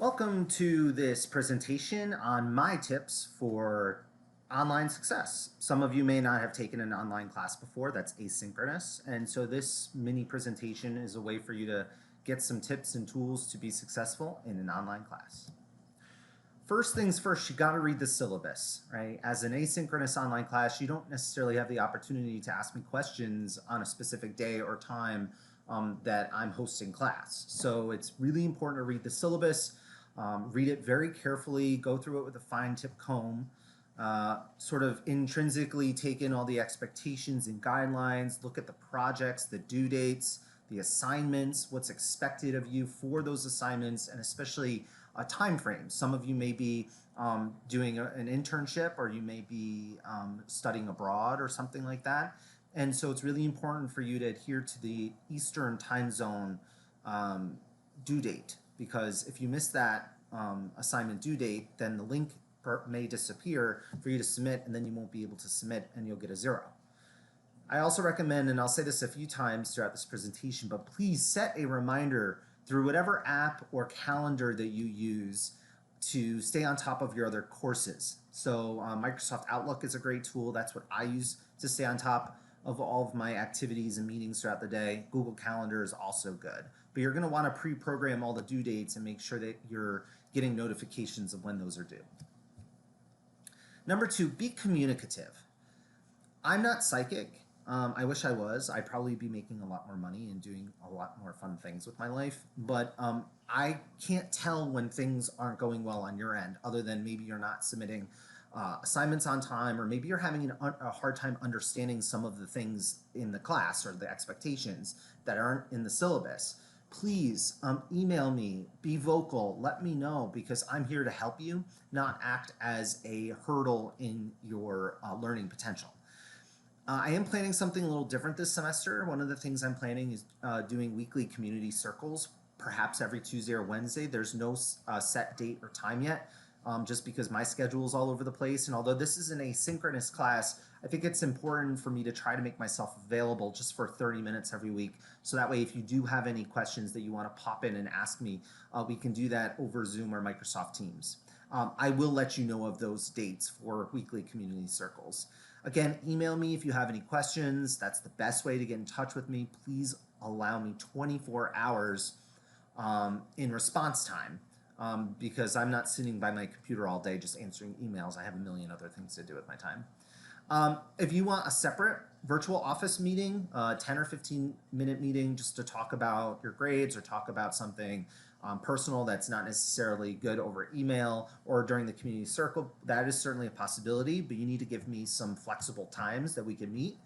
Welcome to this presentation on my tips for online success. Some of you may not have taken an online class before that's asynchronous, and so this mini presentation is a way for you to get some tips and tools to be successful in an online class. First things first, you got to read the syllabus, right? As an asynchronous online class, you don't necessarily have the opportunity to ask me questions on a specific day or time that I'm hosting class. So it's really important to read the syllabus, read it very carefully, go through it with a fine tip comb, sort of intrinsically take in all the expectations and guidelines, look at the projects, the due dates, the assignments, what's expected of you for those assignments, and especially a time frame. Some of you may be doing an internship, or you may be studying abroad or something like that. And so it's really important for you to adhere to the Eastern time zone due date, because if you miss that assignment due date, then the link may disappear for you to submit, and then you won't be able to submit and you'll get a 0. I also recommend, and I'll say this a few times throughout this presentation, but please set a reminder through whatever app or calendar that you use to stay on top of your other courses. So Microsoft Outlook is a great tool. That's what I use to stay on top of all of my activities and meetings throughout the day. Google Calendar is also good. But you're going to want to pre-program all the due dates and make sure that you're getting notifications of when those are due. Number 2, be communicative. I'm not psychic. I wish I was. I'd probably be making a lot more money and doing a lot more fun things with my life. But I can't tell when things aren't going well on your end, other than maybe you're not submitting assignments on time, or maybe you're having a hard time understanding some of the things in the class or the expectations that aren't in the syllabus. Please email me, be vocal, let me know, because I'm here to help you, not act as a hurdle in your learning potential. I am planning something a little different this semester. One of the things I'm planning is doing weekly community circles, perhaps every Tuesday or Wednesday. There's no set date or time yet, just because my schedule is all over the place. And although this is an asynchronous class, I think it's important for me to try to make myself available just for 30 minutes every week. So that way, if you do have any questions that you want to pop in and ask me, we can do that over Zoom or Microsoft Teams. I will let you know of those dates for weekly community circles. Again, email me if you have any questions. That's the best way to get in touch with me. Please allow me 24 hours in response time, because I'm not sitting by my computer all day just answering emails. I have a million other things to do with my time. If you want a separate virtual office meeting, 10 or 15-minute meeting just to talk about your grades or talk about something personal that's not necessarily good over email or during the community circle, that is certainly a possibility, but you need to give me some flexible times that we can meet.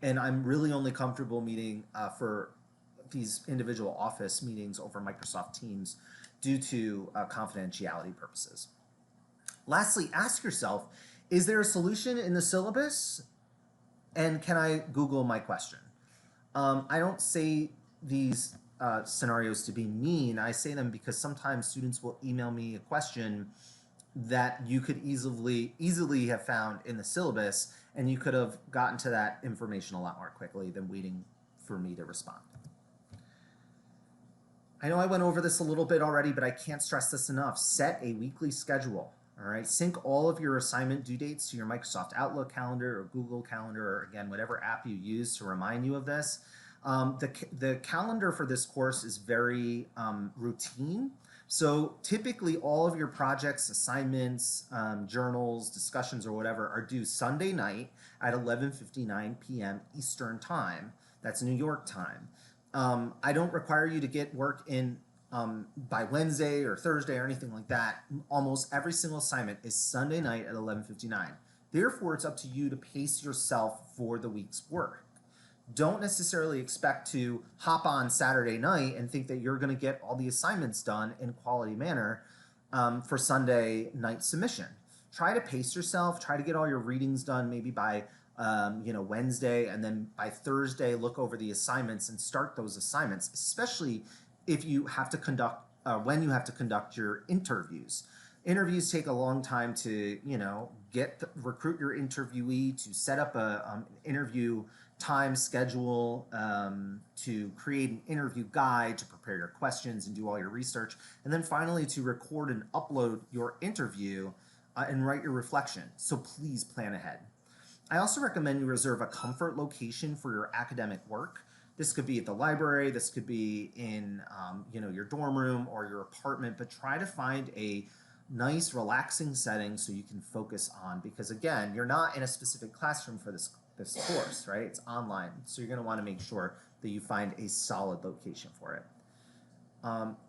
And I'm really only comfortable meeting for these individual office meetings over Microsoft Teams due to confidentiality purposes. Lastly, ask yourself, is there a solution in the syllabus? And can I Google my question? I don't say these scenarios to be mean. I say them because sometimes students will email me a question that you could easily have found in the syllabus, and you could have gotten to that information a lot more quickly than waiting for me to respond. I know I went over this a little bit already, but I can't stress this enough. Set a weekly schedule. All right, sync all of your assignment due dates to your Microsoft Outlook calendar or Google Calendar, or again, whatever app you use to remind you of this. The calendar for this course is very routine. So typically all of your projects, assignments, journals, discussions, or whatever are due Sunday night at 11:59 p.m. Eastern Time. That's New York time. I don't require you to get work in by Wednesday or Thursday or anything like that. Almost every single assignment is Sunday night at 11:59. Therefore, it's up to you to pace yourself for the week's work. Don't necessarily expect to hop on Saturday night and think that you're going to get all the assignments done in quality manner for Sunday night submission. Try to pace yourself. Try to get all your readings done maybe by Wednesday, and then by Thursday, look over the assignments and start those assignments, especially if you have to conduct, when you have to conduct your interviews. Interviews take a long time to, recruit your interviewee, to set up an interview time, schedule, to create an interview guide, to prepare your questions and do all your research, and then finally to record and upload your interview and write your reflection. So please plan ahead. I also recommend you reserve a comfort location for your academic work. This could be at the library, this could be in your dorm room or your apartment, but try to find a nice relaxing setting so you can focus on, because again, you're not in a specific classroom for this course, right? It's online, so you're going to want to make sure that you find a solid location for it.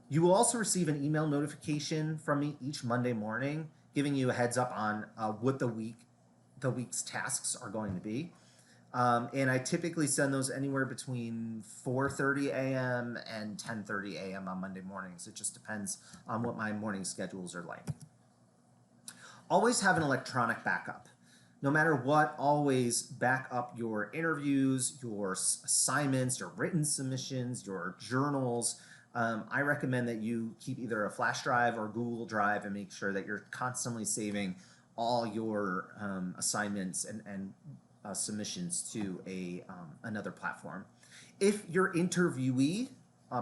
You will also receive an email notification from me each Monday morning, giving you a heads up on what the week's tasks are going to be. And I typically send those anywhere between 4:30 a.m. and 10:30 a.m. on Monday mornings. It just depends on what my morning schedules are like. Always have an electronic backup. No matter what, always back up your interviews, your assignments, your written submissions, your journals. I recommend that you keep either a flash drive or Google Drive and make sure that you're constantly saving all your assignments and submissions to another platform. If your interviewee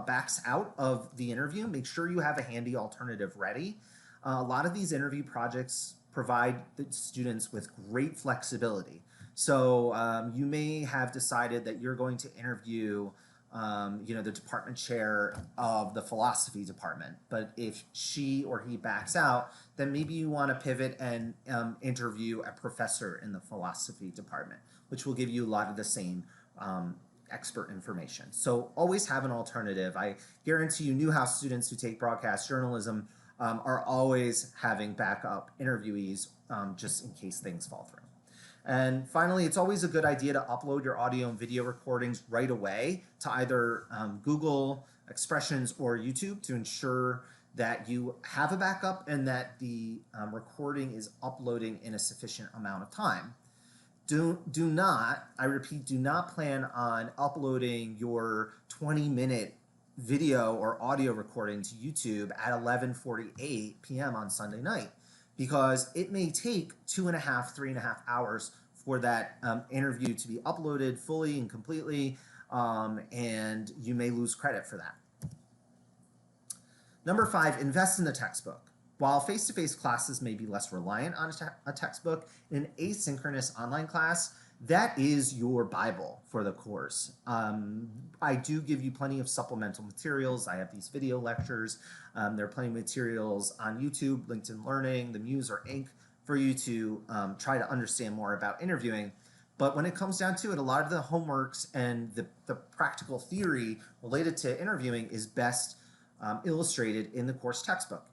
backs out of the interview, make sure you have a handy alternative ready. A lot of these interview projects provide the students with great flexibility. So you may have decided that you're going to interview the department chair of the philosophy department. But if she or he backs out, then maybe you want to pivot and interview a professor in the philosophy department, which will give you a lot of the same expert information. So always have an alternative. I guarantee you Newhouse students who take broadcast journalism are always having backup interviewees just in case things fall through. And finally, it's always a good idea to upload your audio and video recordings right away to either Google Expressions or YouTube to ensure that you have a backup and that the recording is uploading in a sufficient amount of time. Do not, I repeat, do not plan on uploading your 20-minute video or audio recording to YouTube at 11:48 p.m. on Sunday night, because it may take 2.5, 3.5 hours for that interview to be uploaded fully and completely, and you may lose credit for that. Number 5, invest in the textbook. While face-to-face classes may be less reliant on a textbook, in an asynchronous online class, that is your Bible for the course. I do give you plenty of supplemental materials. I have these video lectures. There are plenty of materials on YouTube, LinkedIn Learning, the Muse or Inc. for you to try to understand more about interviewing. But when it comes down to it, a lot of the homeworks and the practical theory related to interviewing is best illustrated in the course textbook.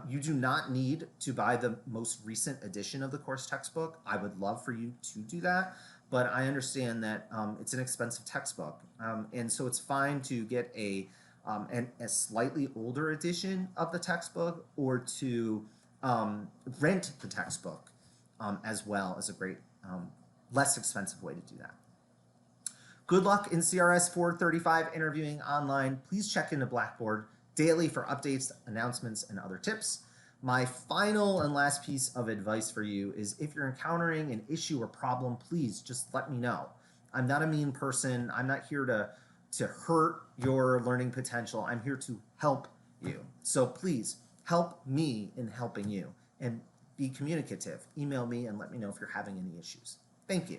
You do not need to buy the most recent edition of the course textbook. I would love for you to do that, but I understand that it's an expensive textbook. And so it's fine to get a slightly older edition of the textbook, or to rent the textbook as well as a great, less expensive way to do that. Good luck in CRS 435 interviewing online. Please check into Blackboard daily for updates, announcements, and other tips. My final and last piece of advice for you is, if you're encountering an issue or problem, please just let me know. I'm not a mean person. I'm not here to hurt your learning potential. I'm here to help you. So please help me in helping you, and be communicative. Email me and let me know if you're having any issues. Thank you.